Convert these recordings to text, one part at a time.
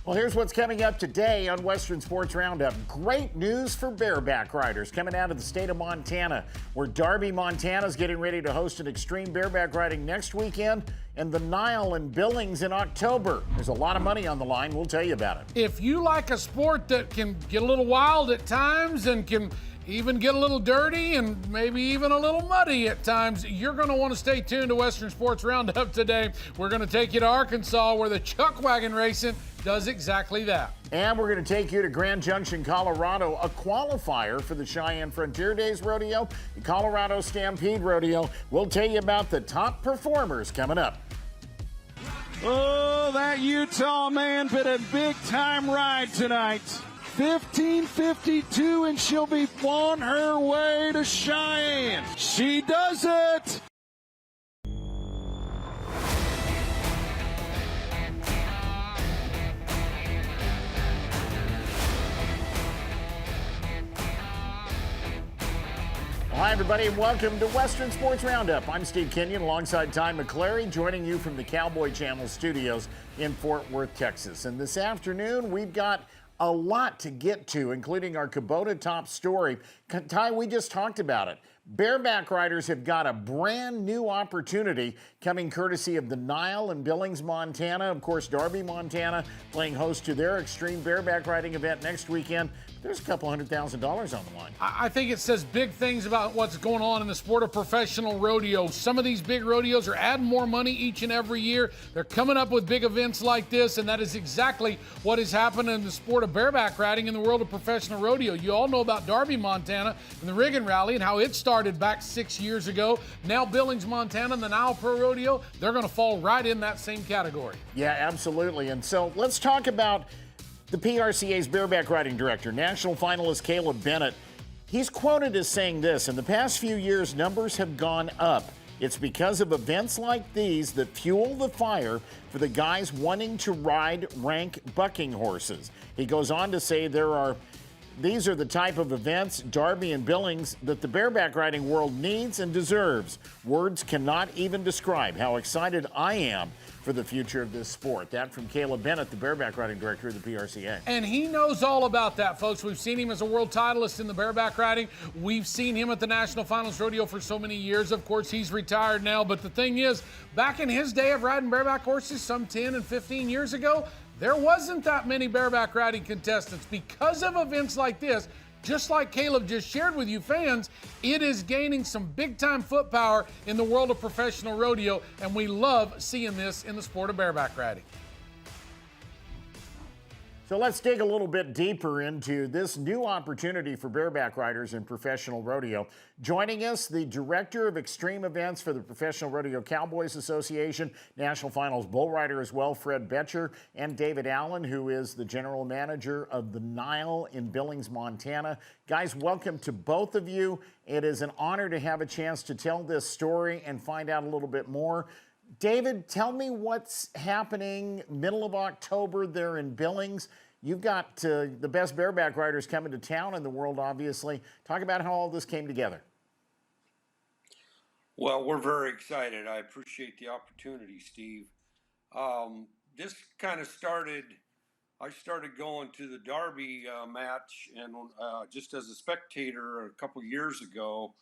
Well, here's what's coming up today on Western Sports Roundup. Great news for bareback riders coming out of the state of Montana, where Darby, Montana is getting ready to host an Xtreme Bareback Riding next weekend, and the NILE in Billings in October. There's a lot of money on the line. We'll tell you about it. If you like a sport that can get a little wild at times and can even get a little dirty and maybe even a little muddy at times, you're going to want to stay tuned to Western Sports Roundup today. We're going to take you to Arkansas, where the chuck wagon racing does exactly that. And we're going to take you to Grand Junction, Colorado, a qualifier for the Cheyenne Frontier Days Rodeo, the Colorado Stampede Rodeo. We'll tell you about the top performers coming up. Oh, that Utah man bit a big-time ride tonight. 15:52, and she'll be on her way to Cheyenne. She does it! Hi, everybody, and welcome to Western Sports Roundup. I'm Steve Kenyon alongside Ty McClary, joining you from the Cowboy Channel studios in Fort Worth, Texas. And this afternoon, we've got a lot to get to, including our Kubota top story. Ty, we just talked about it. Bareback riders have got a brand new opportunity coming courtesy of the NILE in Billings, Montana. Of course, Darby, Montana, playing host to their Xtreme Bareback Riding event next weekend. There's a couple $100,000 on the line. I think it says big things about what's going on in the sport of professional rodeo. Some of these big rodeos are adding more money each and every year. They're coming up with big events like this, and that is exactly what is happening in the sport of bareback riding in the world of professional rodeo. You all know about Darby, Montana, and the Riggin Rally and how it started back 6 years ago. Now Billings, Montana, and the NILE ProRodeo, they're going to fall right in that same category. Yeah, absolutely. And so let's talk about the PRCA's bareback riding director, national finalist Caleb Bennett. He's quoted as saying this: in the past few years, numbers have gone up. It's because of events like these that fuel the fire for the guys wanting to ride rank bucking horses. He goes on to say these are the type of events, Darby and Billings, that the bareback riding world needs and deserves. Words cannot even describe how excited I am for the future of this sport. That from Caleb Bennett, the bareback riding director of the PRCA. And he knows all about that, folks. We've seen him as a world titleist in the bareback riding. We've seen him at the National Finals Rodeo for so many years. Of course, he's retired now, but the thing is, back in his day of riding bareback horses some 10 and 15 years ago, there wasn't that many bareback riding contestants. Because of events like this, just like Caleb just shared with you fans, it is gaining some big-time foot power in the world of professional rodeo, and we love seeing this in the sport of bareback riding. So let's dig a little bit deeper into this new opportunity for bareback riders in professional rodeo. Joining us, the director of extreme events for the Professional Rodeo Cowboys Association, National Finals bull rider as well, Fred Boettcher, and David Allen, who is the general manager of the NILE in Billings, Montana. Guys, welcome to both of you. It is an honor to have a chance to tell this story and find out a little bit more. David, tell me what's happening middle of October there in Billings. You've got the best bareback riders coming to town in the world, obviously. Talk about how all this came together. Well, we're very excited. I appreciate the opportunity, Steve. This kind of I started going to the Darby match and just as a spectator a couple years ago,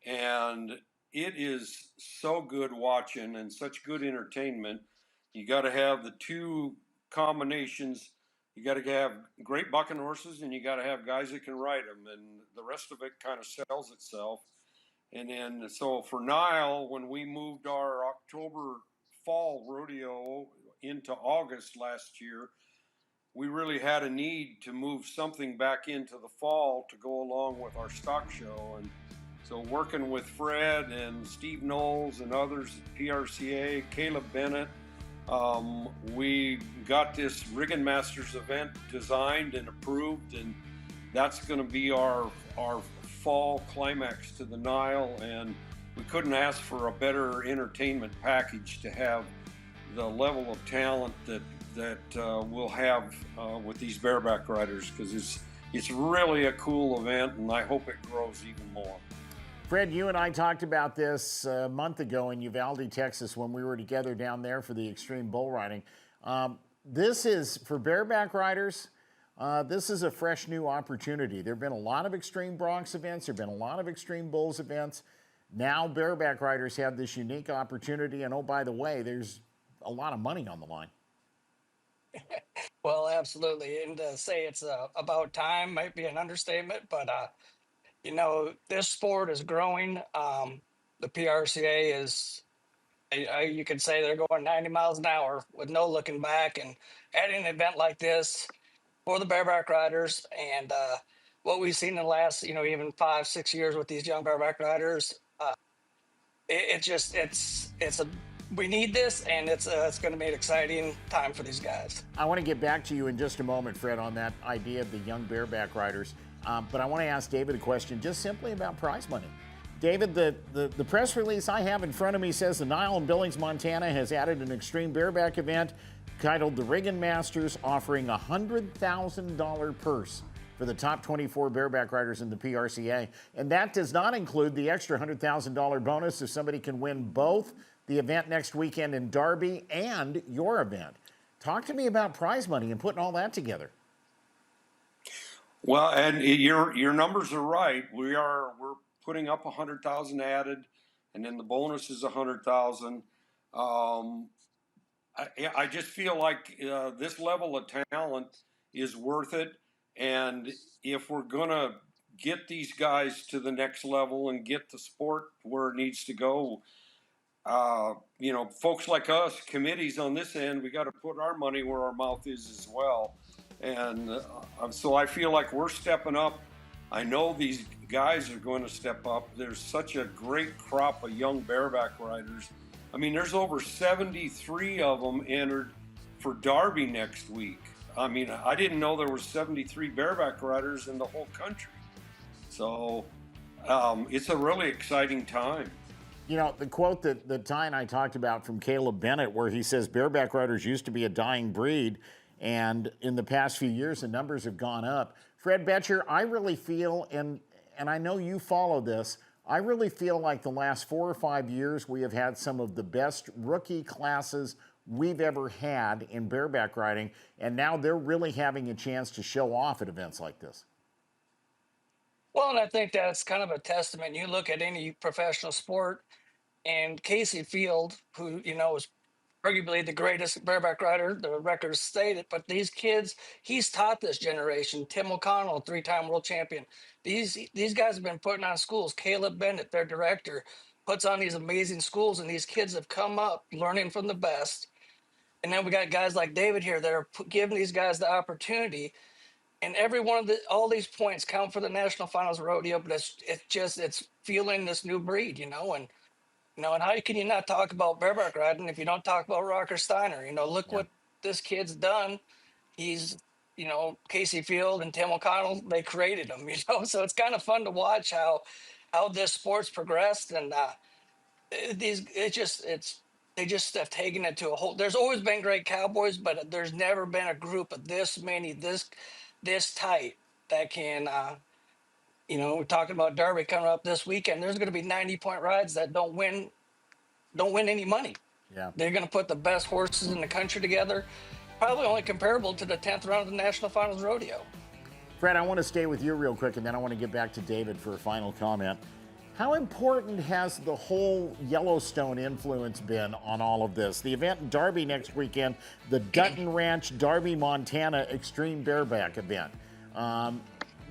and it is so good watching and such good entertainment. You got to have the two combinations. You got to have great bucking horses, and you got to have guys that can ride them, and the rest of it kind of sells itself. And then, so for NILE, when we moved our October fall rodeo into August last year, we really had a need to move something back into the fall to go along with our stock show. And so working with Fred and Steve Knowles and others at PRCA, Caleb Bennett, we got this Riggin Masters event designed and approved, and that's going to be our fall climax to the NILE, and we couldn't ask for a better entertainment package to have the level of talent that we'll have with these bareback riders, because it's really a cool event, and I hope it grows even more. Fred, you and I talked about this a month ago in Uvalde, Texas, when we were together down there for the Extreme Bull Riding. This is for bareback riders. This is a fresh new opportunity. There have been a lot of extreme broncs events. There have been a lot of extreme bulls events. Now bareback riders have this unique opportunity. And oh, by the way, there's a lot of money on the line. Well, absolutely. And to say it's about time might be an understatement, but this sport is growing. The PRCA is, you could say they're going 90 miles an hour with no looking back, and adding an event like this for the bareback riders and what we've seen in the last, even 5, 6 years with these young bareback riders, we need this, and it's going to be an exciting time for these guys. I want to get back to you in just a moment, Fred, on that idea of the young bareback riders. But I want to ask David a question just simply about prize money. David, the press release I have in front of me says the NILE in Billings, Montana has added an extreme bareback event titled the Riggin Masters, offering a $100,000 purse for the top 24 bareback riders in the PRCA. And that does not include the extra $100,000 bonus if somebody can win both the event next weekend in Darby and your event. Talk to me about prize money and putting all that together. Well, and your numbers are right. We're putting up 100,000 added, and then the bonus is 100,000. I just feel like this level of talent is worth it, and if we're gonna get these guys to the next level and get the sport where it needs to go, folks like us, committees on this end, we got to put our money where our mouth is as well. And so I feel like we're stepping up. I know these guys are going to step up. There's such a great crop of young bareback riders. I mean, there's over 73 of them entered for Darby next week. I mean, I didn't know there were 73 bareback riders in the whole country. So it's a really exciting time. You know, the quote that Ty and I talked about from Caleb Bennett, where he says bareback riders used to be a dying breed, and in the past few years, the numbers have gone up. Fred Boettcher, I really feel, and I know you follow this, I really feel like the last 4 or 5 years we have had some of the best rookie classes we've ever had in bareback riding, and now they're really having a chance to show off at events like this. Well, and I think that's kind of a testament. You look at any professional sport, and Casey Field, who, is arguably the greatest bareback rider, the records state it, but these kids, he's taught this generation. Tim O'Connell, 3-time world champion. These guys have been putting on schools. Caleb Bennett, their director, puts on these amazing schools, and these kids have come up learning from the best. And then we got guys like David here that are giving these guys the opportunity. And every one of all these points count for the national finals rodeo, but it's fueling this new breed, and how can you not talk about bareback riding if you don't talk about Rocker Steiner? Look what this kid's done. He's, Casey Field and Tim O'Connell, they created him, so it's kind of fun to watch how this sport's progressed. And they just have taken it to a whole. There's always been great cowboys, but there's never been a group of this many, this tight that can, we're talking about Darby coming up this weekend. There's going to be 90-point rides that don't win any money. Yeah. They're going to put the best horses in the country together, probably only comparable to the 10th round of the National Finals Rodeo. Fred, I want to stay with you real quick, and then I want to get back to David for a final comment. How important has the whole Yellowstone influence been on all of this? The event in Darby next weekend, the Dutton Ranch, Darby, Montana Extreme Bareback event.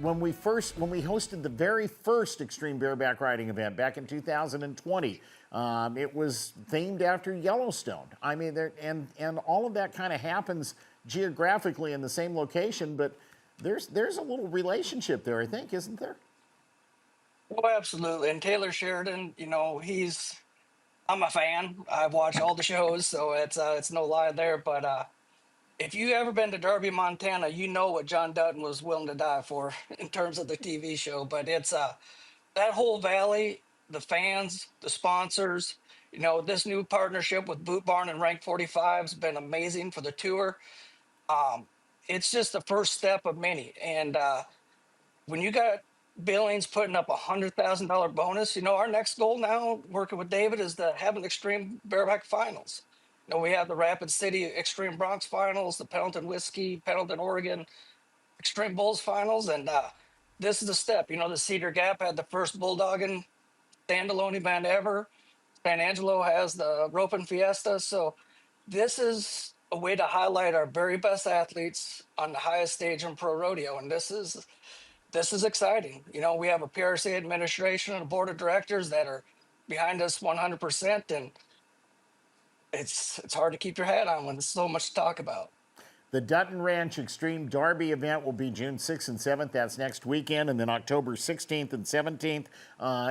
When we hosted the very first Extreme Bareback Riding event back in 2020, it was themed after Yellowstone. I mean, and all of that kind of happens geographically in the same location, but there's a little relationship there, I think, isn't there? Well, absolutely. And Taylor Sheridan, I'm a fan. I've watched all the shows, so it's no lie there. But if you ever been to Darby, Montana, you know what John Dutton was willing to die for in terms of the TV show. But it's that whole valley, the fans, the sponsors, this new partnership with Boot Barn and Rank 45 has been amazing for the tour. It's just the first step of many. And when you got Billings putting up $100,000 bonus, our next goal now, working with David, is to have an Extreme Bareback Finals. You know, we have the Rapid City Extreme Bronx Finals, the Pendleton Whiskey, Pendleton, Oregon Extreme Bulls Finals, and this is a step. You know, the Cedar Gap had the first bulldogging standalone event ever. San Angelo has the Roping Fiesta. So this is a way to highlight our very best athletes on the highest stage in pro rodeo, and this is exciting. You know, we have a PRCA administration and a board of directors that are behind us 100%, and it's hard to keep your hat on when there's so much to talk about. The Dutton Ranch Extreme Derby event will be June 6th and 7th. That's next weekend. And then October 16th and 17th,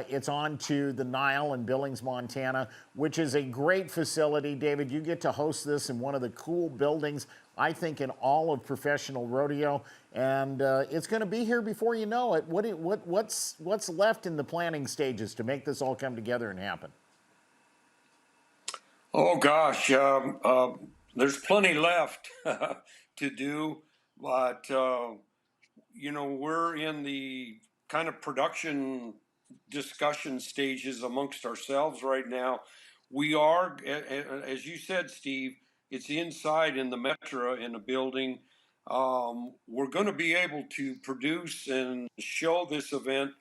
it's on to the NILE in Billings, Montana, which is a great facility. David, you get to host this in one of the cool buildings, I think, in all of professional rodeo. And it's going to be here before you know it. What's left in the planning stages to make this all come together and happen? Oh, gosh. There's plenty left to do, but, you know, we're in the kind of production discussion stages amongst ourselves right now. We are, as you said, Steve, it's inside in the Metra in a building. We're going to be able to produce and show this event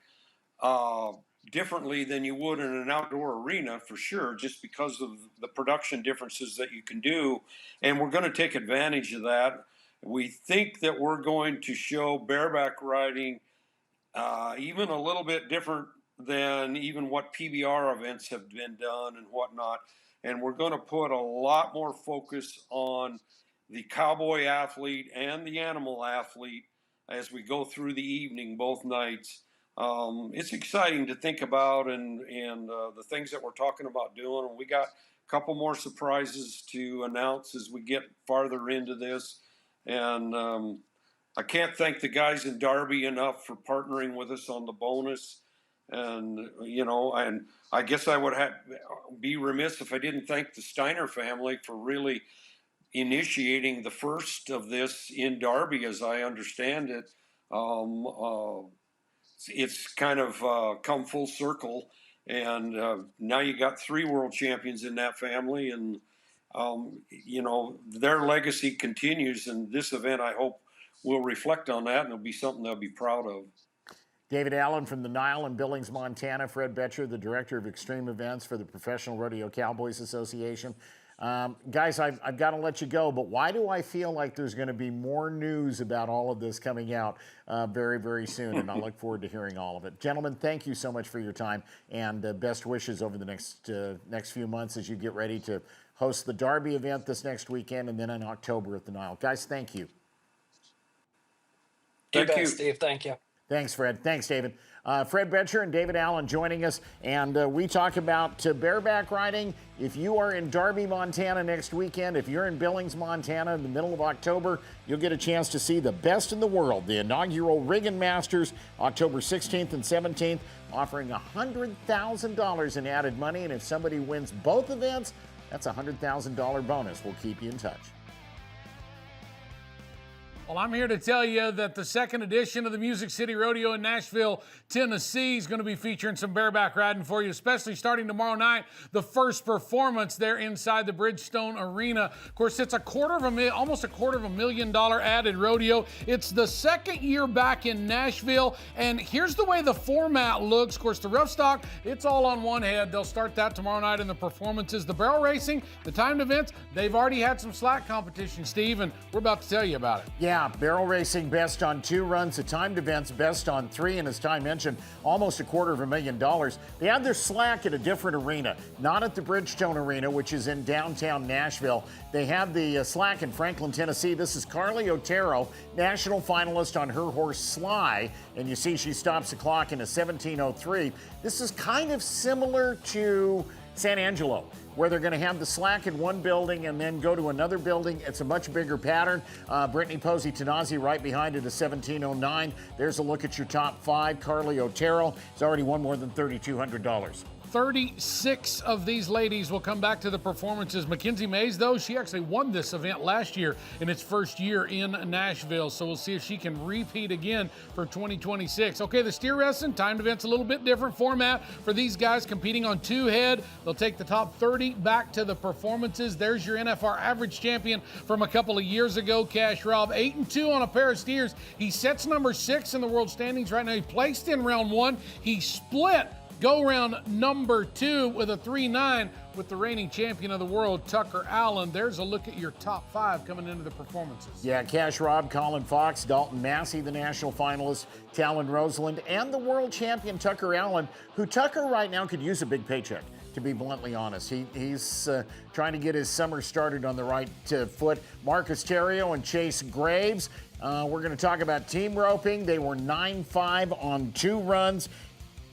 differently than you would in an outdoor arena, for sure, just because of the production differences that you can do. And we're going to take advantage of that. We think that we're going to show bareback riding even a little bit different than even what PBR events have been done and whatnot. And we're going to put a lot more focus on the cowboy athlete and the animal athlete as we go through the evening, both nights. It's exciting to think about and the things that we're talking about doing. And we got a couple more surprises to announce as we get farther into this. And I can't thank the guys in Darby enough for partnering with us on the bonus. And, you know, and I guess I would be remiss if I didn't thank the Steiner family for really initiating the first of this in Darby, as I understand it. It's kind of come full circle, and now you got 3 world champions in that family, and you know, their legacy continues, and this event, I hope, will reflect on that, and it'll be something they'll be proud of. David Allen from the NILE in Billings, Montana. Fred Boettcher, the Director of Extreme Events for the Professional Rodeo Cowboys Association. Guys, I've got to let you go, but why do I feel like there's going to be more news about all of this coming out very, very soon, and I look forward to hearing all of it. Gentlemen, thank you so much for your time, and best wishes over the next few months as you get ready to host the Darby event this next weekend and then in October at the NILE. Guys, thank you. Thank you, Steve. Thank you. Thanks, Fred. Thanks, David. Fred Boettcher and David Allen joining us, and we talk about bareback riding. If you are in Darby, Montana next weekend, if you're in Billings, Montana in the middle of October, you'll get a chance to see the best in the world, the inaugural Riggin Masters, October 16th and 17th, offering $100,000 in added money, and if somebody wins both events, that's a $100,000 bonus. We'll keep you in touch. Well, I'm here to tell you that the second edition of the Music City Rodeo in Nashville, Tennessee is going to be featuring some bareback riding for you, especially starting tomorrow night, the first performance there inside the Bridgestone Arena. Of course, it's almost a $250,000 added rodeo. It's the second year back in Nashville, and here's the way the format looks. Of course, the rough stock, it's all on one head. They'll start that tomorrow night in the performances. The barrel racing, the timed events, they've already had some slack competition, Steve, and we're about to tell you about it. Yeah, barrel racing best on 2 runs, the timed events best on 3, and as Ty mentioned, almost $250,000. They had their slack at a different arena, not at the Bridgestone Arena, which is in downtown Nashville. They have the slack in Franklin, Tennessee. This is Carly Otero, national finalist on her horse Sly, and you see she stops the clock in a 17:03. This is kind of similar to San Angelo, where they're going to have the slack in one building and then go to another building. It's a much bigger pattern. Brittany Posey-Tanazi right behind it, a 17:09. There's a look at your top 5. Carly Otero has already won more than $3,200. 36 of these ladies will come back to the performances. Mackenzie Mays, though, she actually won this event last year in its first year in Nashville. So we'll see if she can repeat again for 2026. Okay, the steer wrestling timed event's a little bit different format for these guys competing on two head. They'll take the top 30 back to the performances. There's your NFR average champion from a couple of years ago, Cash Rob, 8-2 on a pair of steers. He sets number 6 in the world standings right now. He placed in round 1. He split go round number 2 with a 3-9 with the reigning champion of the world, Tucker Allen. There's a look at your top 5 coming into the performances. Yeah, Cash Rob, Colin Fox, Dalton Massey, the national finalist, Talon Roseland, and the world champion, Tucker Allen, who Tucker right now could use a big paycheck, to be bluntly honest. He's trying to get his summer started on the right foot. Marcus Terrio and Chase Graves. We're going to talk about team roping. They were 9-5 on 2 runs.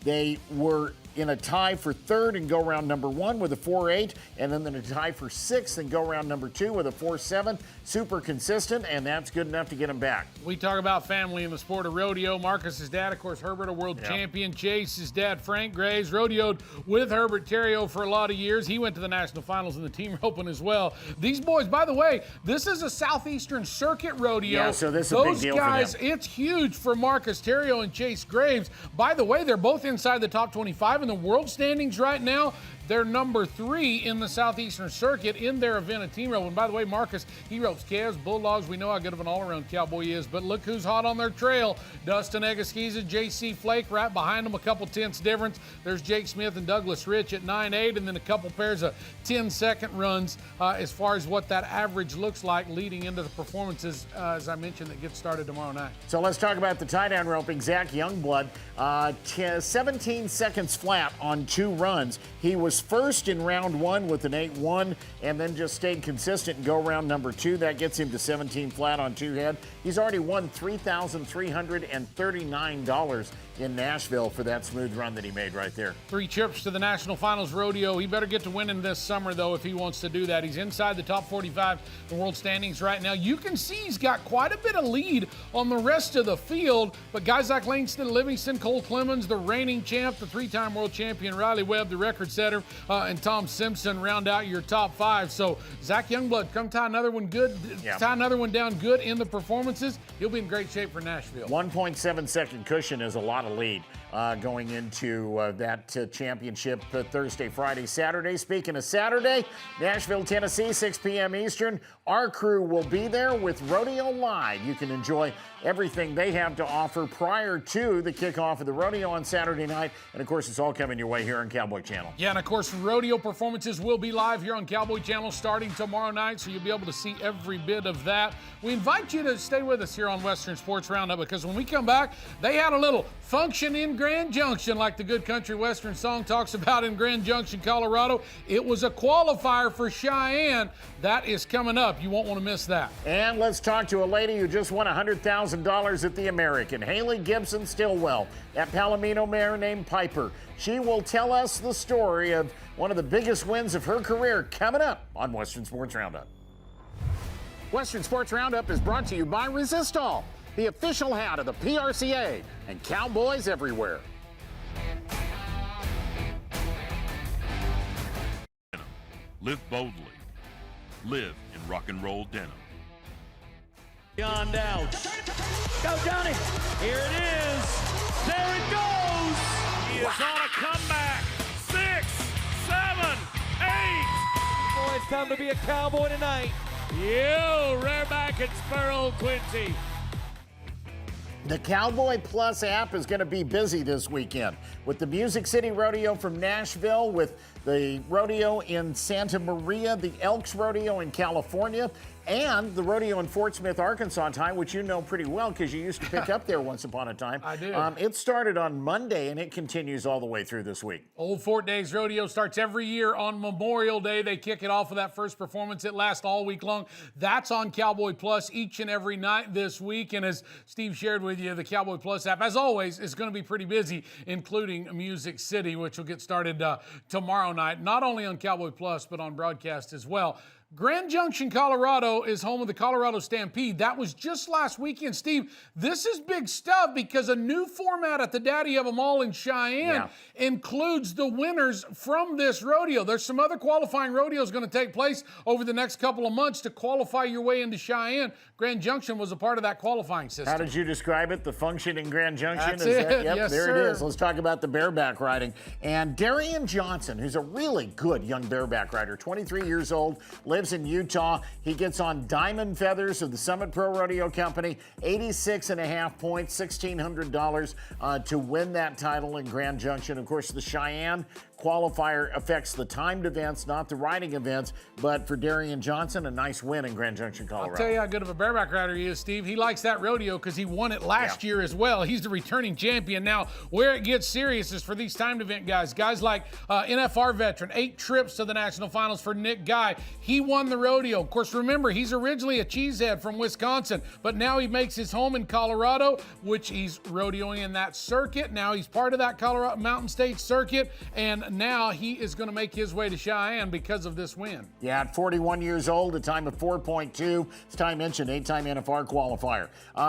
They were in a tie for 3rd and go round number 1 with a 4-8, and then in a tie for 6th and go round number 2 with a 4-7. Super consistent, and that's good enough to get him back. We talk about family in the sport of rodeo. Marcus's dad, of course, Herbert, a world champion. Chase's dad, Frank Graves, rodeoed with Herbert Terrio for a lot of years. He went to the national finals in the team roping as well. These boys, by the way, this is a Southeastern Circuit rodeo. Yeah, so this is a big deal guys, for them. it's huge for Marcus Terrio and Chase Graves. By the way, they're both inside the top 25 in the world standings right now. They're number 3 in the Southeastern Circuit in their event of team rope. And by the way, Marcus, he ropes calves, bulldogs. We know how good of an all-around cowboy he is. But look who's hot on their trail. Dustin Egaskiza, J.C. Flake right behind them, a couple tenths difference. There's Jake Smith and Douglas Rich at 9-8, and then a couple pairs of 10-second runs as far as what that average looks like leading into the performances, as I mentioned, that get started tomorrow night. So let's talk about the tie-down roping. Zach Youngblood, 17 seconds flat on 2 runs. He was first in round 1 with an 8-1 and then just stayed consistent and go round number 2. That gets him to 17 flat on 2 head. He's already won $3,339 in Nashville for that smooth run that he made right there. 3 trips to the National Finals Rodeo. He better get to winning this summer, though, if he wants to do that. He's inside the top 45 in world standings right now. You can see he's got quite a bit of lead on the rest of the field, but guys like Langston Livingston, Cole Clemens, the reigning champ, the 3-time world champion, Riley Webb, the record setter, and Tom Simpson round out your top 5. So Zach Youngblood, come tie another one good, tie another one down good in the performances. He'll be in great shape for Nashville. 1.7 second cushion is a lot of lead going into that championship Thursday, Friday, Saturday. Speaking of Saturday, Nashville, Tennessee, 6 p.m. Eastern. Our crew will be there with Rodeo Live. You can enjoy everything they have to offer prior to the kickoff of the rodeo on Saturday night. And, of course, it's all coming your way here on Cowboy Channel. Yeah, and, of course, rodeo performances will be live here on Cowboy Channel starting tomorrow night, so you'll be able to see every bit of that. We invite you to stay with us here on Western Sports Roundup because when we come back, they had a little function in Grand Junction, like the Good Country Western song talks about in Grand Junction, Colorado. It was a qualifier for Cheyenne. That is coming up. You won't want to miss that. And let's talk to a lady who just won $100,000 at the American, Hayle Gibson-Stillwell, at Palomino mare named Piper. She will tell us the story of one of the biggest wins of her career coming up on Western Sports Roundup. Western Sports Roundup is brought to you by Resistol, the official hat of the PRCA and Cowboys everywhere. Live boldly. Live in rock and roll denim. John down. Go, Johnny. Here it is. There it goes. He is on a comeback. 6, 7, 8. Boy, it's time to be a cowboy tonight. You, Rareback and Sparrow Quincy. The Cowboy Plus app is going to be busy this weekend with the Music City Rodeo from Nashville, with the rodeo in Santa Maria, the Elks Rodeo in California, and the rodeo in Fort Smith, Arkansas, Ty, which you know pretty well because you used to pick up there once upon a time. I did. It started on Monday, and it continues all the way through this week. Old Fort Days Rodeo starts every year on Memorial Day. They kick it off with that first performance. It lasts all week long. That's on Cowboy Plus each and every night this week. And as Steve shared with you, the Cowboy Plus app, as always, is going to be pretty busy, including Music City, which will get started tomorrow night, not only on Cowboy Plus, but on broadcast as well. Grand Junction, Colorado is home of the Colorado Stampede. That was just last weekend. Steve, this is big stuff because a new format at the Daddy of them all in Cheyenne includes the winners from this rodeo. There's some other qualifying rodeos going to take place over the next couple of months to qualify your way into Cheyenne. Grand Junction was a part of that qualifying system. How did you describe it? The function in Grand Junction? That's it. Yep, Yes, there sir. it is. Let's talk about the bareback riding. And Darian Johnson, who's a really good young bareback rider, 23 years old, lives in Utah. He gets on Diamond Feathers of the Summit Pro Rodeo Company, 86.5 points, $1,600 to win that title in Grand Junction. Of course, the Cheyenne qualifier affects the timed events, not the riding events, but for Darian Johnson, a nice win in Grand Junction, Colorado. I'll tell you how good of a bareback rider he is, Steve. He likes that rodeo because he won it last year as well. He's the returning champion. Now, where it gets serious is for these timed event guys. Guys like NFR veteran, 8 trips to the national finals for Nick Guy. He won the rodeo. Of course, remember, he's originally a cheesehead from Wisconsin, but now he makes his home in Colorado, which he's rodeoing in that circuit. Now he's part of that Colorado Mountain State circuit, and now he is going to make his way to Cheyenne because of this win. Yeah, at 41 years old, a time of 4.2. As Ty mentioned, 8-time NFR qualifier.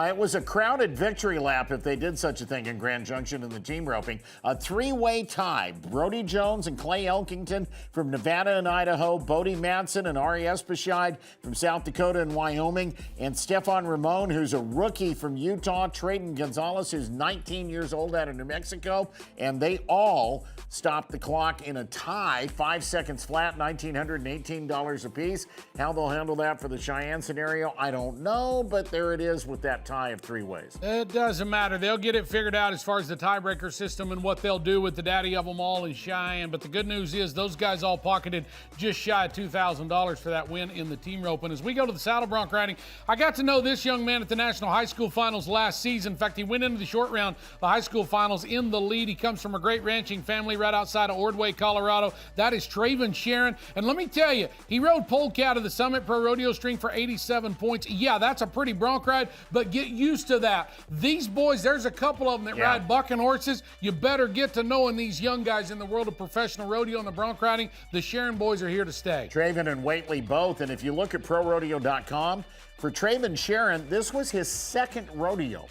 It was a crowded victory lap, if they did such a thing in Grand Junction in the team roping. A 3-way tie. Brody Jones and Clay Elkington from Nevada and Idaho, Bodie Madsen and Ari Espeschide from South Dakota and Wyoming, and Stefan Ramon, who's a rookie from Utah, Trayden Gonzalez, who's 19 years old out of New Mexico, and they all stopped the clock in a tie, 5 seconds flat, $1,918 apiece. How they'll handle that for the Cheyenne scenario, I don't know, but there it is with that tie of 3 ways. It doesn't matter. They'll get it figured out as far as the tiebreaker system and what they'll do with the Daddy of them all in Cheyenne. But the good news is those guys all pocketed just shy of $2,000 for that win in the team rope. And as we go to the saddle bronc riding, I got to know this young man at the National High School Finals last season. In fact, he went into the short round, the high school finals in the lead. He comes from a great ranching family right outside of Ordway, Colorado. That is Traven Sharon. And let me tell you, he rode Polka out of the Summit Pro Rodeo string for 87 points. Yeah, that's a pretty bronc ride, but get used to that. These boys, there's a couple of them that ride bucking horses. You better get to knowing these young guys in the world of professional rodeo and the bronc riding. The Sharon boys are here to stay. Traven and Waitley both, and if you look at ProRodeo.com, for Traven Sharon, this was his second rodeo.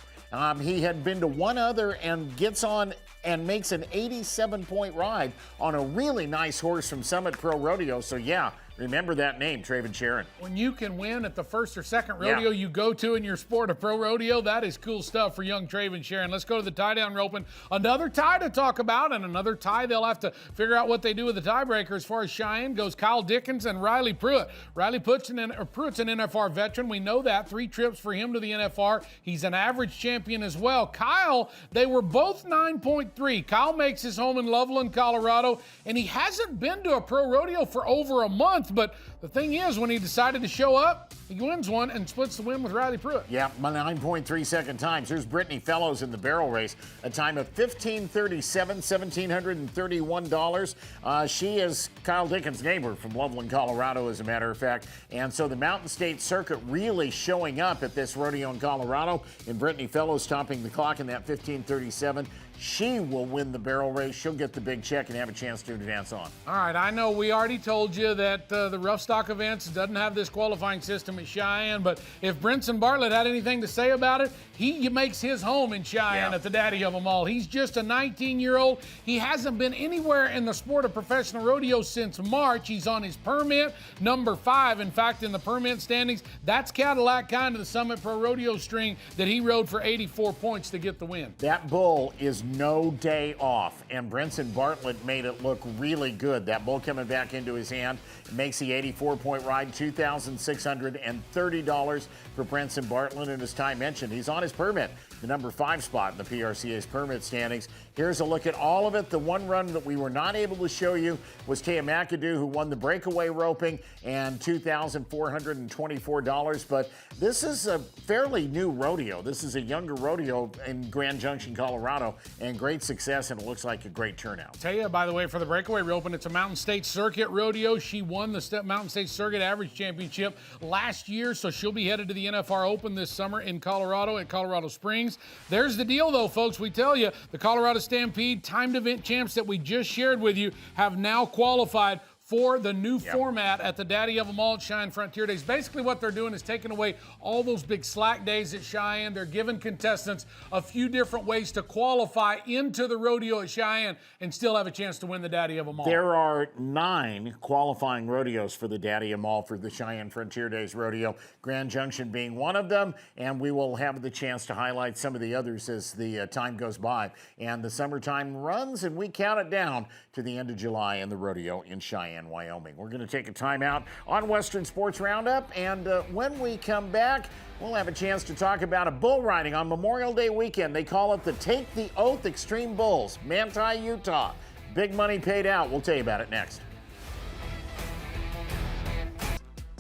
He had been to one other and gets on and makes an 87-point ride on a really nice horse from Summit Pro Rodeo. So yeah, remember that name, Traven Sharon. When you can win at the first or second rodeo you go to in your sport of pro rodeo, that is cool stuff for young Traven Sharon. Let's go to the tie down roping. Another tie to talk about, and another tie they'll have to figure out what they do with the tiebreaker as far as Cheyenne goes. Kyle Dickens and Riley Pruitt. Riley Pruitt's an NFR veteran. We know that. 3 trips for him to the NFR. He's an average champion as well. Kyle, they were both 9.3. Kyle makes his home in Loveland, Colorado, and he hasn't been to a pro rodeo for over a month. But the thing is, when he decided to show up, he wins one and splits the win with Riley Pruitt. Yeah, 9.3 second times. Here's Brittany Fellows in the barrel race, a time of $1,537, $1,731. She is Kyle Dickens' neighbor from Loveland, Colorado, as a matter of fact. And so the Mountain State Circuit really showing up at this rodeo in Colorado, and Brittany Fellows topping the clock in that 15:37. She will win the barrel race. She'll get the big check and have a chance to dance on. All right, I know we already told you that the rough stock events doesn't have this qualifying system at Cheyenne, but if Brinson Bartlett had anything to say about it, he makes his home in Cheyenne at the Daddy of them all. He's just a 19-year-old. He hasn't been anywhere in the sport of professional rodeo since March. He's on his permit, number 5. In fact, in the permit standings, that's Cadillac kind of the Summit Pro Rodeo string that he rode for 84 points to get the win. That bull is no day off, and Brinson Bartlett made it look really good. That bull coming back into his hand makes the 84-point ride, $2,630 for Brinson Bartlett. And as Ty mentioned, he's on his permit, the number 5 spot in the PRCA's permit standings. Here's a look at all of it. The one run that we were not able to show you was Taya McAdoo, who won the breakaway roping, and $2,424. But this is a fairly new rodeo. This is a younger rodeo in Grand Junction, Colorado, and great success, and it looks like a great turnout. Taya, by the way, for the breakaway roping, it's a Mountain State Circuit rodeo. She won the Mountain State Circuit Average Championship last year, so she'll be headed to the NFR Open this summer in Colorado at Colorado Springs. There's the deal, though, folks. We tell you, the Colorado Stampede timed event champs that we just shared with you have now qualified for the new format at the Daddy of them all at Cheyenne Frontier Days. Basically what they're doing is taking away all those big slack days at Cheyenne. They're giving contestants a few different ways to qualify into the rodeo at Cheyenne and still have a chance to win the Daddy of them all. There are 9 qualifying rodeos for the Daddy of them all for the Cheyenne Frontier Days Rodeo, Grand Junction being one of them, and we will have the chance to highlight some of the others as the time goes by. And the summertime runs, and we count it down to the end of July in the rodeo in Cheyenne, Wyoming. We're going to take a time out on Western Sports Roundup, and when we come back, we'll have a chance to talk about a bull riding on Memorial Day weekend. They call it the Take the Oath Xtreme Bulls, Manti, Utah. Big money paid out. We'll tell you about it next.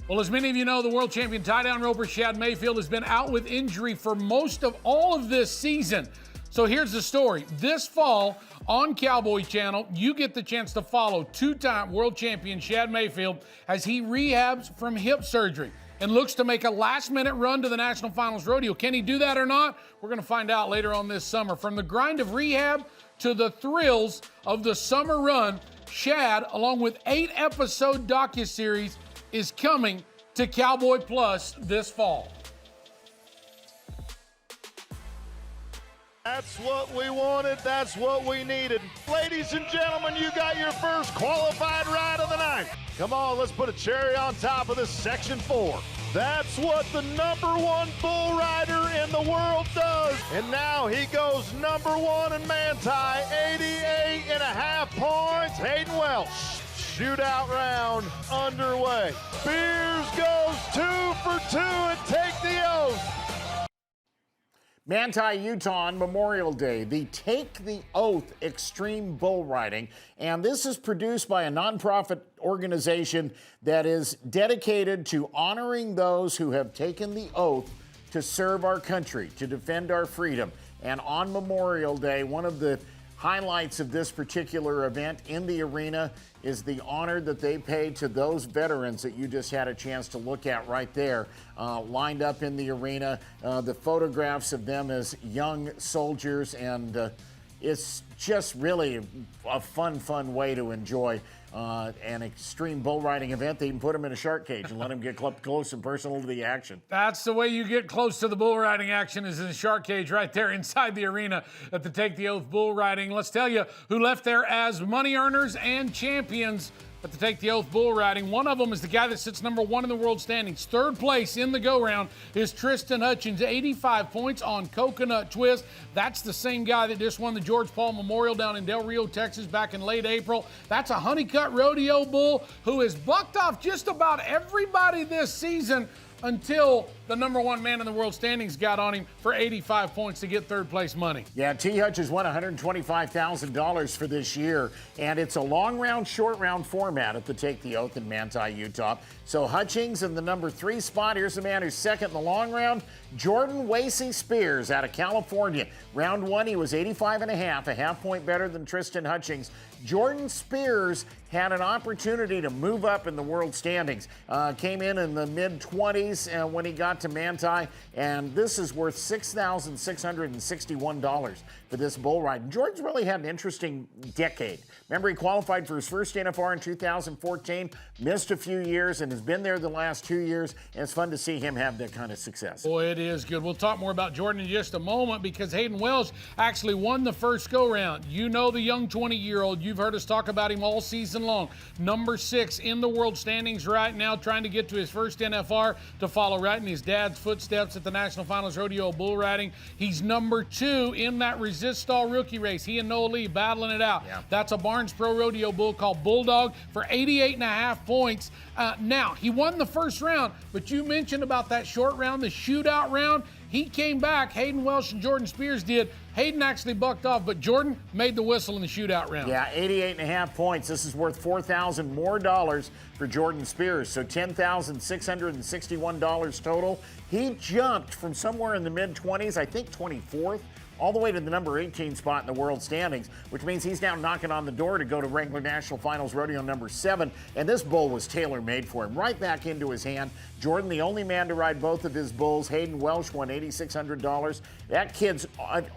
Well, as many of you know, the world champion tie-down roper Shad Mayfield has been out with injury for most of all of this season. So here's the story. This fall on Cowboy Channel, you get the chance to follow two-time world champion Shad Mayfield as he rehabs from hip surgery and looks to make a last-minute run to the National Finals Rodeo. Can he do that or not? We're going to find out later on this summer. From the grind of rehab to the thrills of the summer run, Shad, along with 8-episode docuseries, is coming to Cowboy Plus this fall. That's what we wanted. That's what we needed. Ladies and gentlemen, you got your first qualified ride of the night. Come on, let's put a cherry on top of this Section 4. That's what the #1 bull rider in the world does. And now he goes #1 in Manti, 88.5 points. Hayden Welch, shootout round underway. Spears goes 2 for 2 and take the oath. Manti, Utah on Memorial Day, the Take the Oath Extreme Bull Riding. And this is produced by a nonprofit organization that is dedicated to honoring those who have taken the oath to serve our country, to defend our freedom. And on Memorial Day, one of the highlights of this particular event in the arena is the honor that they pay to those veterans that you just had a chance to look at right there, lined up in the arena. The photographs of them as young soldiers, and it's just really a fun way to enjoy an extreme bull riding event. They even put them in a shark cage and let them get close and personal to the action. That's the way you get close to the bull riding action, is in the shark cage right there inside the arena at the Take the Oath Bull Riding. Let's tell you who left there as money earners and champions at the Take the Oath Bull Riding. One of them is the guy that sits #1 in the world standings. Third place in the go-round is Tristan Hutchings, 85 points on Coconut Twist. That's the same guy that just won the George Paul Memorial down in Del Rio, Texas back in late April. That's a Honeycutt Rodeo bull who has bucked off just about everybody this season until the #1 man in the world standings got on him for 85 points to get third place money. Yeah, T. Hutch has won $125,000 for this year, and it's a long round, short round format at the Take the Oath in Manti, Utah. So Hutchings in the #3 spot. Here's the man who's second in the long round, Jordan Wasey Spears out of California. Round 1, he was 85.5, a half point better than Tristan Hutchings. Jordan Spears had an opportunity to move up in the world standings. Came in the mid-20s when he got to Manti, and this is worth $6,661 for this bull ride. Jordan's really had an interesting decade. Remember, he qualified for his first NFR in 2014, missed a few years, and has been there the last 2 years, and it's fun to see him have that kind of success. Boy, it is good. We'll talk more about Jordan in just a moment because Hayden Welch actually won the first go-round. You know the young 20-year-old. You've heard us talk about him all season long. #6 in the world standings right now, trying to get to his first NFR to follow right in his dad's footsteps at the National Finals Rodeo Bull Riding. He's #2 in that resist stall rookie race. He and Noah Lee battling it out. Yeah. That's a Barnes Pro Rodeo bull called Bulldog for 88.5 points. Now, he won the first round, but you mentioned about that short round, the shootout round. He came back. Hayden Welch and Jordan Spears did. Hayden actually bucked off, but Jordan made the whistle in the shootout round. Yeah, 88.5 points. This is worth $4,000 more for Jordan Spears, so $10,661 total. He jumped from somewhere in the mid-20s, I think 24th, all the way to the number 18 spot in the world standings, which means he's now knocking on the door to go to regular national finals rodeo number 7. And this bull was tailor-made for him, right back into his hand. Jordan, the only man to ride both of his bulls. Hayden Welsh won $8,600. That kid's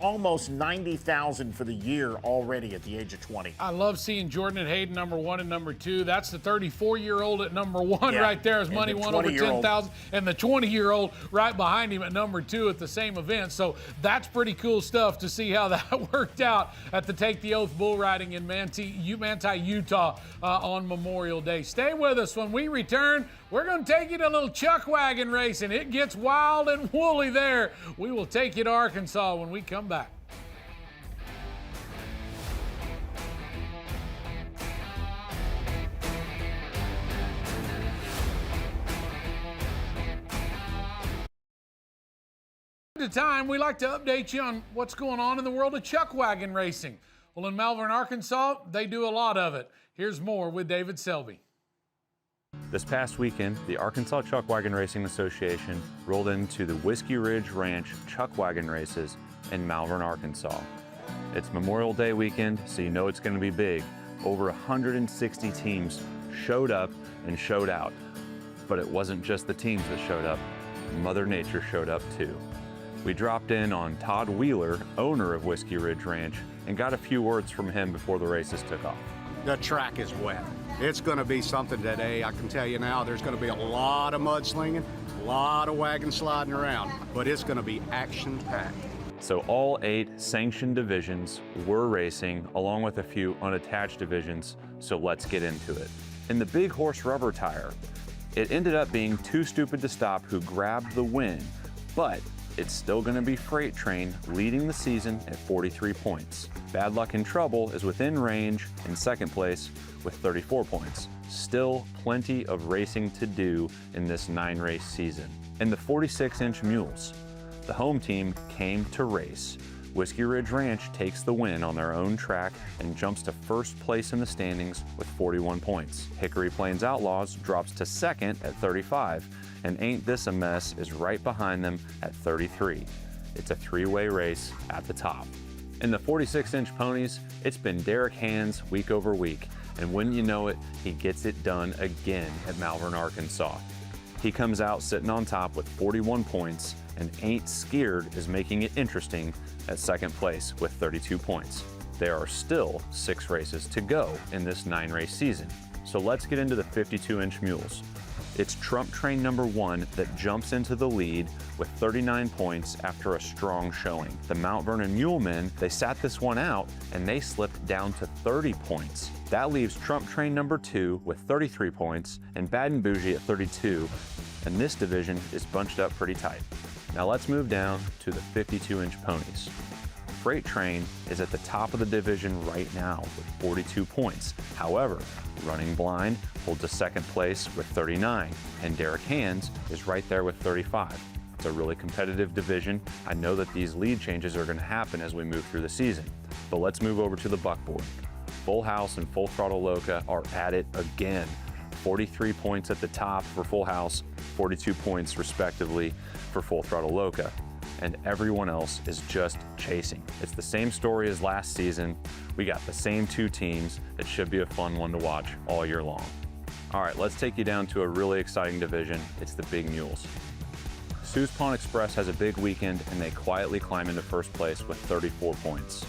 almost $90,000 for the year already at the age of 20. I love seeing Jordan and Hayden number 1 and number 2. That's the 34-year-old at number 1 right there as money won over 10,000, and the 20-year-old right behind him at number 2 at the same event. So that's pretty cool stuff to see how that worked out at the Take the Oath bull riding in Manti, Utah on Memorial Day. Stay with us. When we return, we're going to take you to a little chuck wagon racing. It gets wild and woolly there. We will take you to Arkansas when we come back. At time, we like to update you on what's going on in the world of chuck wagon racing. Well, in Malvern, Arkansas, they do a lot of it. Here's more with David Selby. This past weekend, the Arkansas Chuck Wagon Racing Association rolled into the Whiskey Ridge Ranch Chuck Wagon Races in Malvern, Arkansas. It's Memorial Day weekend, so you know it's going to be big. Over 160 teams showed up and showed out. But it wasn't just the teams that showed up. Mother Nature showed up too. We dropped in on Todd Wheeler, owner of Whiskey Ridge Ranch, and got a few words from him before the races took off. The track is wet. It's going to be something today. I can tell you now, there's going to be a lot of mudslinging, a lot of wagons sliding around, but it's going to be action-packed. So all 8 sanctioned divisions were racing, along with a few unattached divisions, so let's get into it. In the big horse rubber tire, it ended up being Too Stupid to Stop who grabbed the win, but it's still going to be Freight Train leading the season at 43 points. Bad Luck in Trouble is within range in second place with 34 points. Still plenty of racing to do in this 9-race season. In the 46-inch mules, the home team came to race. Whiskey Ridge Ranch takes the win on their own track and jumps to first place in the standings with 41 points. Hickory Plains Outlaws drops to second at 35, and Ain't This a Mess is right behind them at 33. It's a 3-way race at the top. In the 46-inch ponies, it's been Derek Hands week over week, and wouldn't you know it, he gets it done again at Malvern, Arkansas. He comes out sitting on top with 41 points, and Ain't Scared is making it interesting at second place with 32 points. There are still 6 races to go in this 9-race season. So let's get into the 52-inch mules. It's Trump Train number 1 that jumps into the lead with 39 points after a strong showing. The Mount Vernon Mulemen, they sat this one out and they slipped down to 30 points. That leaves Trump Train number 2 with 33 points and Bad and Bougie at 32, and this division is bunched up pretty tight. Now let's move down to the 52-inch ponies. Freight Train is at the top of the division right now with 42 points. However, Running Blind holds a second place with 39, and Derek Hands is right there with 35. It's a really competitive division. I know that these lead changes are going to happen as we move through the season, but let's move over to the buckboard. Full House and Full Throttle Loca are at it again. 43 points at the top for Full House, 42 points respectively for Full Throttle Loca. And everyone else is just chasing. It's the same story as last season. We got the same 2 teams. It should be a fun one to watch all year long. All right, let's take you down to a really exciting division. It's the Big Mules. Sue's Pawn Express has a big weekend and they quietly climb into first place with 34 points.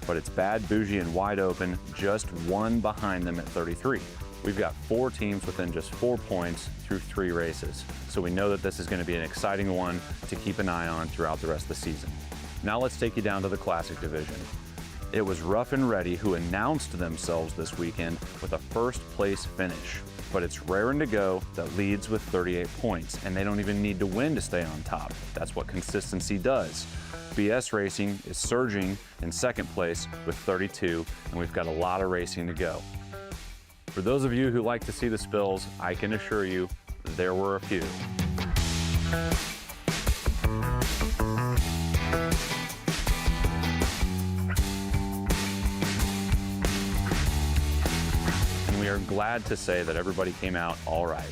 But it's Bad, Bougie, and Wide Open, just 1 behind them at 33. We've got 4 teams within just 4 points through 3 races, so we know that this is going to be an exciting one to keep an eye on throughout the rest of the season. Now let's take you down to the Classic division. It was Rough and Ready who announced themselves this weekend with a first place finish, but it's Rarin' to Go that leads with 38 points, and they don't even need to win to stay on top. That's what consistency does. BS Racing is surging in second place with 32, and we've got a lot of racing to go. For those of you who like to see the spills, I can assure you there were a few. And we are glad to say that everybody came out all right.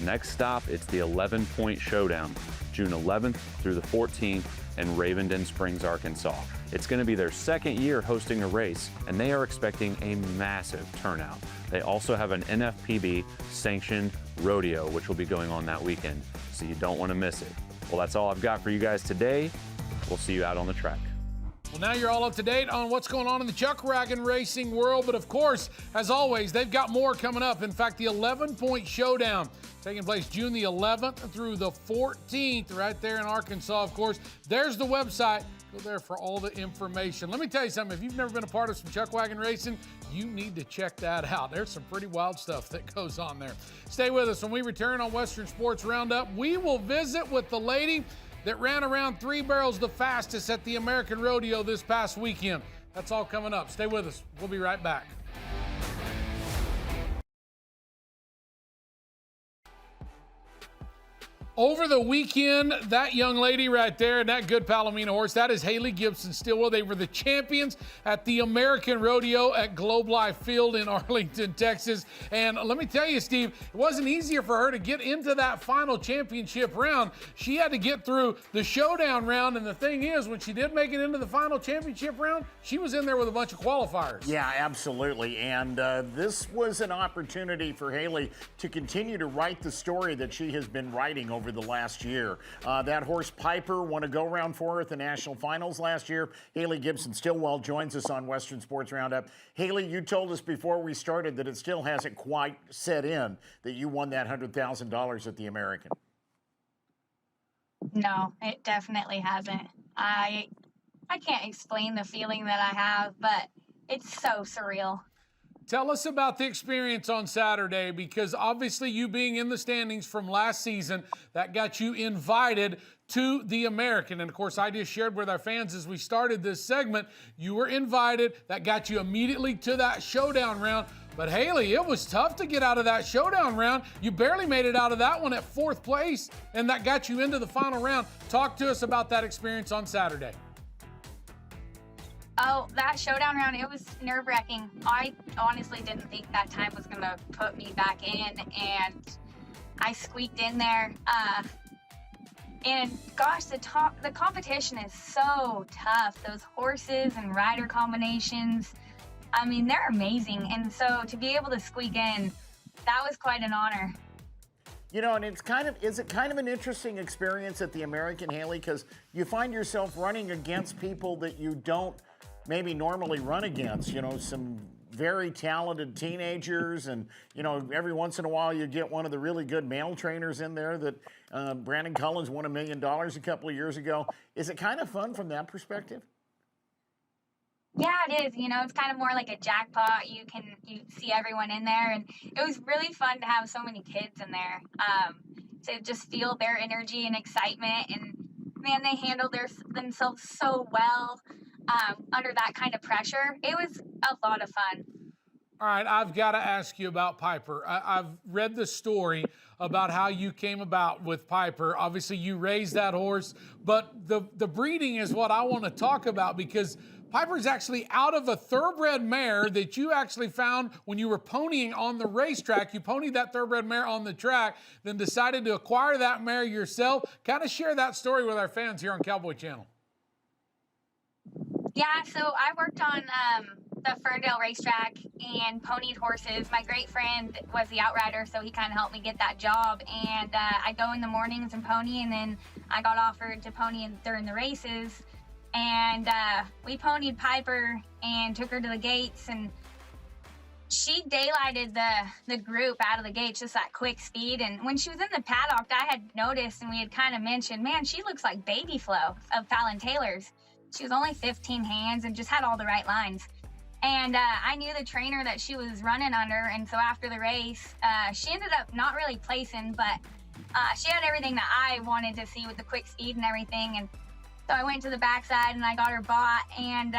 Next stop, it's the 11-point showdown. June 11th through the 14th, in Ravenden Springs, Arkansas. It's going to be their second year hosting a race, and they are expecting a massive turnout. They also have an NFPB sanctioned rodeo, which will be going on that weekend, so you don't want to miss it. Well, that's all I've got for you guys today. We'll see you out on the track. Well, now you're all up to date on what's going on in the chuck wagon racing world. But of course, as always, they've got more coming up. In fact, the 11-point showdown taking place June the 11th through the 14th right there in Arkansas, of course. There's the website. Go there for all the information. Let me tell you something. If you've never been a part of some chuck wagon racing, you need to check that out. There's some pretty wild stuff that goes on there. Stay with us. When we return on Western Sports Roundup, we will visit with the lady that ran around 3 barrels the fastest at the American Rodeo this past weekend. That's all coming up. Stay with us. We'll be right back. Over the weekend, that young lady right there and that good Palomino horse, that is Hayle Gibson-Stillwell. They were the champions at the American Rodeo at Globe Life Field in Arlington, Texas. And let me tell you, Steve, it wasn't easier for her to get into that final championship round. She had to get through the showdown round. And the thing is, when she did make it into the final championship round, she was in there with a bunch of qualifiers. Yeah, absolutely. And this was an opportunity for Hayle to continue to write the story that she has been writing over the last year. That horse Piper won a go-round for her at the national finals last year. Hayle Gibson-Stillwell joins us on Western Sports Roundup. Hayle, you told us before we started that it still hasn't quite set in that you won that $100,000 at the American. No, it definitely hasn't. I can't explain the feeling that I have, but it's so surreal. Tell us about the experience on Saturday, because obviously you being in the standings from last season, that got you invited to the American. And of course, I just shared with our fans as we started this segment, you were invited. That got you immediately to that showdown round. But Hayle, it was tough to get out of that showdown round. You barely made it out of that one at 4th place, and that got you into the final round. Talk to us about that experience on Saturday. Oh, that showdown round, it was nerve-wracking. I honestly didn't think that time was going to put me back in, and I squeaked in there. And gosh, the competition is so tough. Those horses and rider combinations, I mean, they're amazing. And so to be able to squeak in, that was quite an honor. You know, and is it kind of an interesting experience at the American, Hayle, because you find yourself running against people that you don't maybe normally run against, you know, some very talented teenagers, and, you know, every once in a while you get one of the really good male trainers in there that Brandon Collins won $1 million a couple of years ago. Is it kind of fun from that perspective? Yeah, it is. You know, it's kind of more like a jackpot. You see everyone in there, and it was really fun to have so many kids in there, to just feel their energy and excitement. And man, they handled themselves so well under that kind of pressure. It was a lot of fun. All right, I've got to ask you about Piper. I've read the story about how you came about with Piper. Obviously, you raised that horse, but the breeding is what I want to talk about, because Piper's actually out of a thoroughbred mare that you actually found when you were ponying on the racetrack. You ponied that thoroughbred mare on the track, then decided to acquire that mare yourself. Kind of share that story with our fans here on Cowboy Channel. Yeah, so I worked on the Ferndale racetrack and ponied horses. My great friend was the outrider, so he kind of helped me get that job. And I go in the mornings and pony, and then I got offered to pony during the races. And we ponied Piper and took her to the gates, and she daylighted the group out of the gates, just that quick speed. And when she was in the paddock, I had noticed, and we had kind of mentioned, man, she looks like Baby Flow of Fallon Taylor's. She was only 15 hands and just had all the right lines. And I knew the trainer that she was running under, and so after the race, she ended up not really placing, but she had everything that I wanted to see with the quick speed and everything. And so I went to the backside and I got her bought, and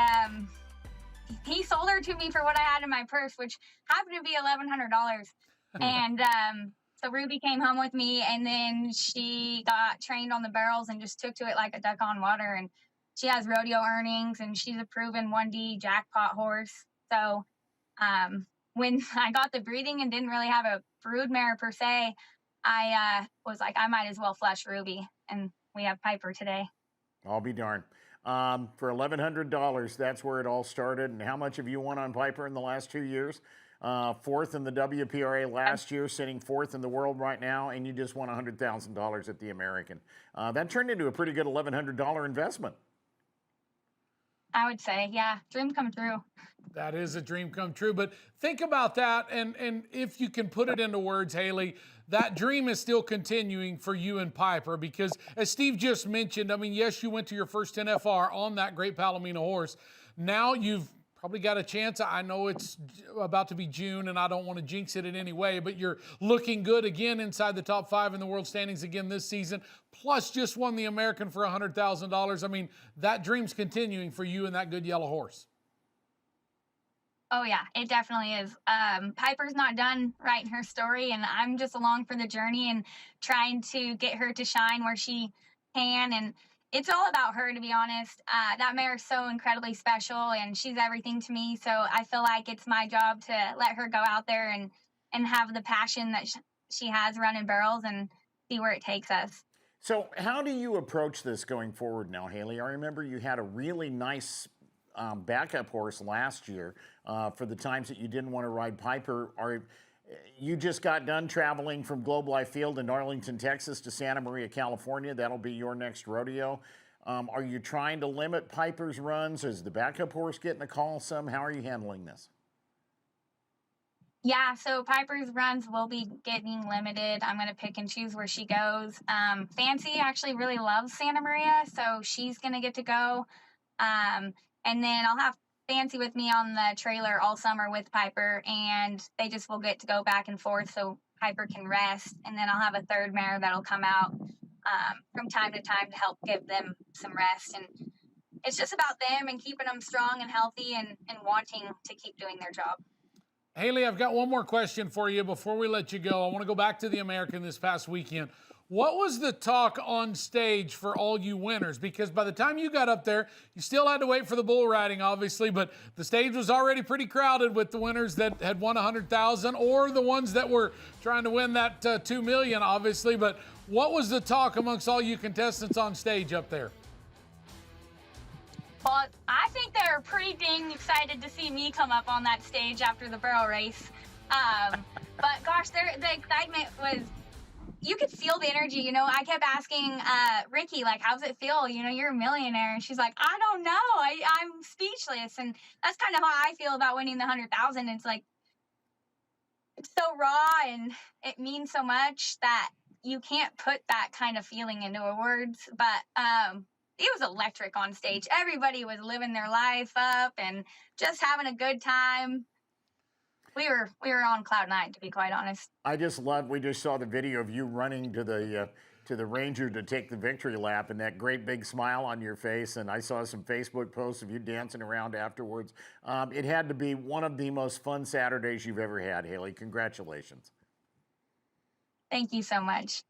he sold her to me for what I had in my purse, which happened to be $1,100. And so Ruby came home with me, and then she got trained on the barrels and just took to it like a duck on water. And she has rodeo earnings, and she's a proven 1D jackpot horse. So when I got the breeding and didn't really have a brood mare per se, I was like, I might as well flush Ruby, and we have Piper today. I'll be darned. For $1,100, that's where it all started. And how much have you won on Piper in the last 2 years? Fourth in the WPRA last year, sitting fourth in the world right now, and you just won $100,000 at the American. That turned into a pretty good $1,100 investment. I would say, yeah, dream come true. That is a dream come true. But think about that, and if you can put it into words, Hayle, that dream is still continuing for you and Piper, because as Steve just mentioned, I mean, yes, you went to your first NFR on that great Palomino horse. Now you've probably got a chance. I know it's about to be June, and I don't want to jinx it in any way, but you're looking good again inside the top 5 in the world standings again this season, plus just won the American for $100,000. I mean, that dream's continuing for you and that good yellow horse. Oh yeah, it definitely is. Piper's not done writing her story, and I'm just along for the journey and trying to get her to shine where she can. And it's all about her, to be honest. That mare is so incredibly special, and she's everything to me. So I feel like it's my job to let her go out there and have the passion that she has running barrels and see where it takes us. So how do you approach this going forward now, Hayle? I remember you had a really nice backup horse last year for the times that you didn't want to ride Piper. You just got done traveling from Globe Life Field in Arlington, Texas to Santa Maria, California. That'll be your next rodeo. Are you trying to limit Piper's runs? Is the backup horse getting a call some? How are you handling this? Yeah, so Piper's runs will be getting limited. I'm going to pick and choose where she goes. Fancy actually really loves Santa Maria, so she's going to get to go. And then I'll have Fancy with me on the trailer all summer with Piper, and they just will get to go back and forth so Piper can rest. And then I'll have a third mare that'll come out from time to time to help give them some rest. And it's just about them and keeping them strong and healthy and wanting to keep doing their job. Hayle, I've got one more question for you before we let you go. I want to go back to the American this past weekend. What was the talk on stage for all you winners? Because by the time you got up there, you still had to wait for the bull riding, obviously, but the stage was already pretty crowded with the winners that had won $100,000 or the ones that were trying to win that $2 million, obviously. But what was the talk amongst all you contestants on stage up there? Well, I think they were pretty dang excited to see me come up on that stage after the barrel race. But gosh, the excitement was, you could feel the energy. You know, I kept asking Ricky, like, how's it feel? You know, you're a millionaire. And she's like, I don't know. I'm speechless. And that's kind of how I feel about winning the $100,000. It's like, it's so raw and it means so much that you can't put that kind of feeling into words. But it was electric on stage. Everybody was living their life up and just having a good time. We were on cloud 9, to be quite honest. I just love, we just saw the video of you running to the Ranger to take the victory lap and that great big smile on your face. And I saw some Facebook posts of you dancing around afterwards. It had to be one of the most fun Saturdays you've ever had, Hayle. Congratulations. Thank you so much.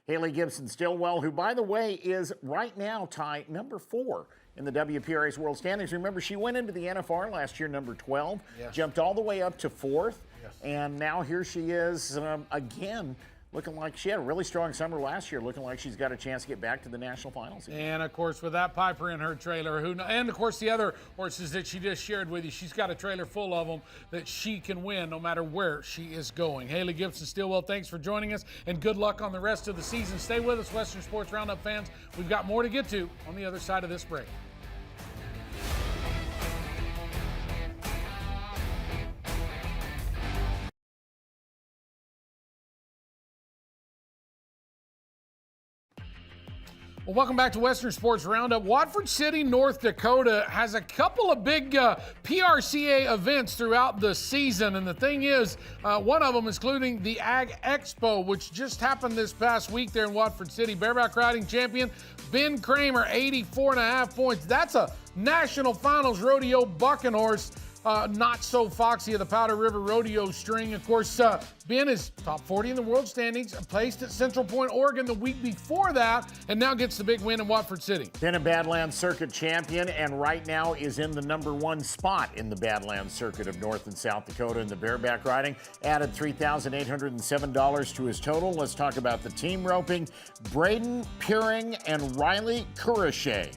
Hayle Gibson-Stillwell, who, by the way, is right now tied number 4 in the WPRA's World Standings. Remember, she went into the NFR last year, number 12, yes, jumped all the way up to 4th, yes, and now here she is again, looking like she had a really strong summer last year, looking like she's got a chance to get back to the national finals. And, of course, with that Piper in her trailer, and, of course, the other horses that she just shared with you, she's got a trailer full of them that she can win no matter where she is going. Hayle Gibson-Stillwell, thanks for joining us, and good luck on the rest of the season. Stay with us, Western Sports Roundup fans. We've got more to get to on the other side of this break. Well, welcome back to Western Sports Roundup. Watford City, North Dakota has a couple of big PRCA events throughout the season. And the thing is, one of them is including the Ag Expo, which just happened this past week there in Watford City. Bareback Riding Champion Ben Kramer, 84.5 points. That's a National Finals Rodeo bucking horse. Not So Foxy of the Powder River Rodeo string. Of course, Ben is top 40 in the world standings, placed at Central Point, Oregon the week before that, and now gets the big win in Watford City. Been a Badlands Circuit champion, and right now is in the #1 spot in the Badlands Circuit of North and South Dakota in the bareback riding. Added $3,807 to his total. Let's talk about the team roping. Braden Peering and Riley Kurashe.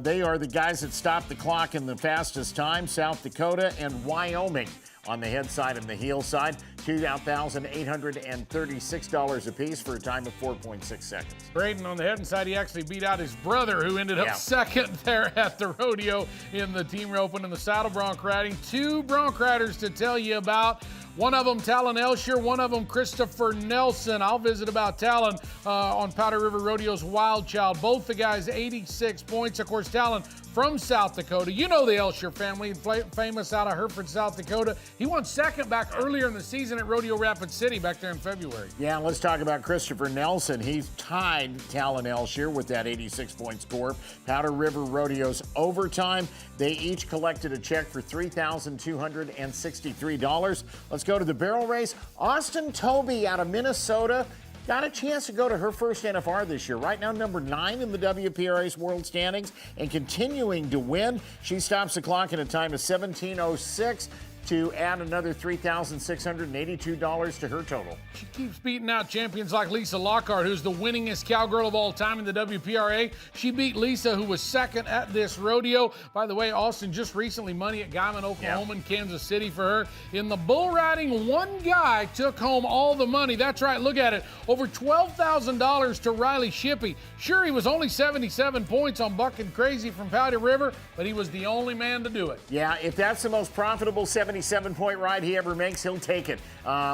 They are the guys that stopped the clock in the fastest time. South Dakota and Wyoming on the head side and the heel side. $2,836 apiece for a time of 4.6 seconds. Braden on the head and side, he actually beat out his brother, who ended up second there at the rodeo in the team roping and the saddle bronc riding. Two bronc riders to tell you about. One of them, Talon Elsher, one of them, Christopher Nelson. I'll visit about Talon on Powder River Rodeo's Wild Child. Both the guys, 86 points. Of course, Talon from South Dakota. You know the Elsher family, famous out of Hereford, South Dakota. He won second back earlier in the season at Rodeo Rapid City back there in February. Yeah, let's talk about Christopher Nelson. He's tied Talon Elsher with that 86-point score. Powder River Rodeo's overtime. They each collected a check for $3,263. Let's go to the barrel race. Austin Toby out of Minnesota got a chance to go to her first NFR this year. Right now, #9 in the WPRA's world standings and continuing to win. She stops the clock in a time of 17:06 to add another $3,682 to her total. She keeps beating out champions like Lisa Lockhart, who's the winningest cowgirl of all time in the WPRA. She beat Lisa, who was second at this rodeo. By the way, Austin just recently money at Guyman, Oklahoma, and Kansas City for her. In the bull riding, one guy took home all the money. That's right, look at it. Over $12,000 to Riley Shippey. Sure, he was only 77 points on Bucking Crazy from Powder River, but he was the only man to do it. Yeah, if that's the most profitable 77-point ride he ever makes, he'll take it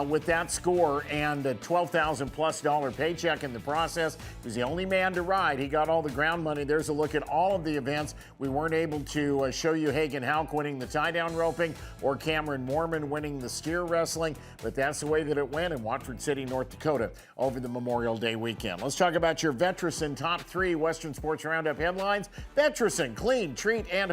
with that score and a $12,000+ paycheck in the process. He was the only man to ride. He got all the ground money. There's a look at all of the events. We weren't able to show you Hagen Hauk winning the tie-down roping or Cameron Mormon winning the steer wrestling, but that's the way that it went in Watford City, North Dakota over the Memorial Day weekend. Let's talk about your Veterison top 3 Western Sports Roundup headlines. Veterison, clean, treat, and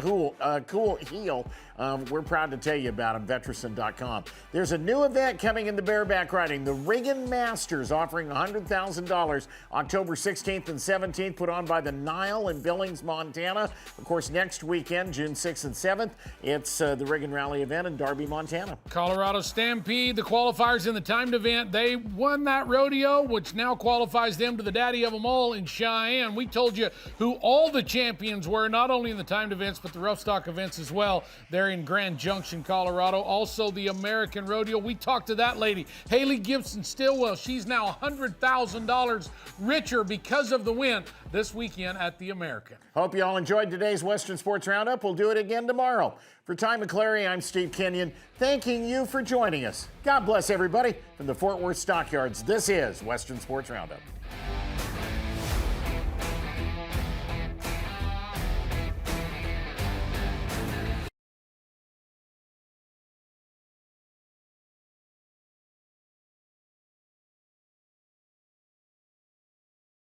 cool heel. We're proud to tell you about them, Veterison.com. There's a new event coming in the bareback riding, the Riggin Masters, offering $100,000 October 16th and 17th, put on by the NILE in Billings, Montana. Of course, next weekend, June 6th and 7th, it's the Riggin Rally event in Darby, Montana. Colorado Stampede, the qualifiers in the timed event, they won that rodeo, which now qualifies them to the daddy of them all in Cheyenne. We told you who all the champions were, not only in the timed events, but the rough stock events as well. They're in Grand Junction, Colorado. Also, the American Rodeo. We talked to that lady, Hayle Gibson-Stillwell. She's now $100,000 richer because of the win this weekend at the American. Hope you all enjoyed today's Western Sports Roundup. We'll do it again tomorrow. For Ty McClary, I'm Steve Kenyon, thanking you for joining us. God bless everybody. From the Fort Worth Stockyards, this is Western Sports Roundup.